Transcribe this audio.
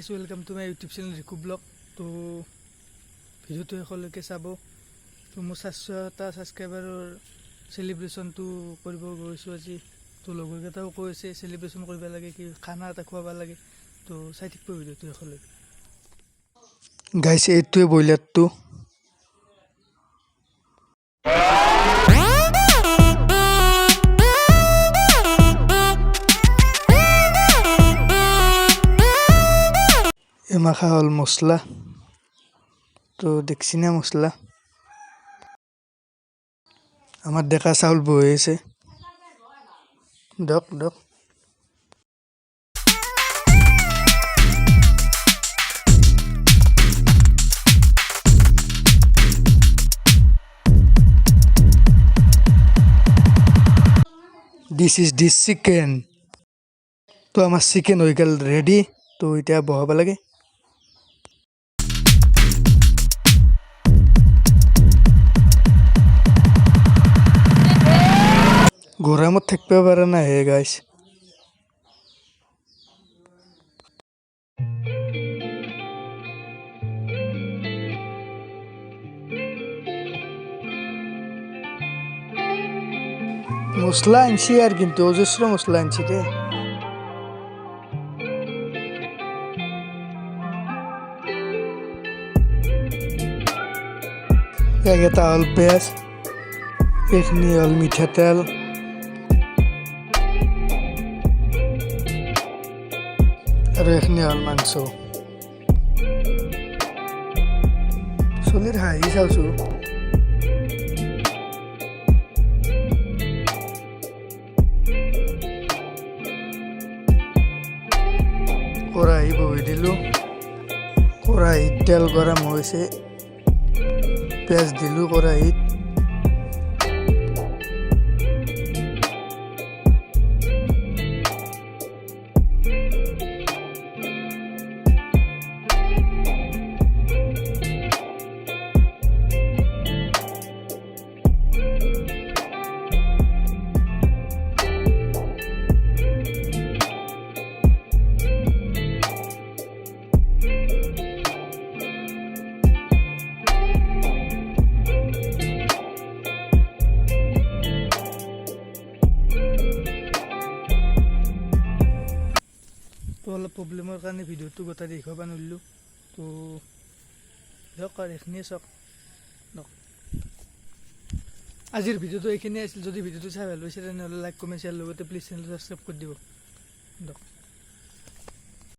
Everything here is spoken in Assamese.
Guys welcome to my YouTube channel Riku vlog. তো ভিডিঅ'টো শেষলৈকে চাব। তো মোৰ 400টা ছাবস্ক্ৰাইবাৰৰ চেলিব্ৰেশ্যনটো কৰিব গৈছোঁ আজি। তো লগৰকেইটাও কৈ আছে চেলিব্ৰেশ্যন কৰিব লাগে, কি খানা এটা খুৱাব লাগে। তো চাই থাকিব ভিডিঅ'টো শেষলৈকে। গাইজ এইটোৱে ব্ৰইলাৰটো। মাখা হল মশলা। তো দেখছি না মশলা আমার দেখা চাউল বয়ে আছে। দক দক দিস ইজ দিস চিকেন। তো আমার চিকেন হয়ে গেল রেডি। তো এটা বহাব লাগে। গরমত থাকতে পারে না হে গাইস। মশলা আনছি আর কিন্তু অজস্র মশলা আনছি রে। এটা হল পেঁয়াজ, এখানে হল মিঠা তেল, আর এখানে হল মাংস। চলির হাঁহি চাওছো। কড়াই বহি দিলো। কড়াইত তেল গরম হয়েছে, পেঁয়াজ দিলো কড়াইত। তো অলপ প্ৰব্লেমৰ কাৰণে ভিডিঅ'টো গোটেই দেখুৱাব নোৱাৰিলোঁ। তো দিয়ক আৰু এইখিনিয়ে চাওক। আজিৰ ভিডিঅ'টো এইখিনিয়ে আছিল। যদি ভিডিঅ'টো চাই ভাল পাইছে তেনেহ'লে লাইক কমেণ্ট শ্বেয়াৰ লগতে প্লিজ চেনেলটো ছাবস্ক্ৰাইব কৰি দিব। দিয়ক।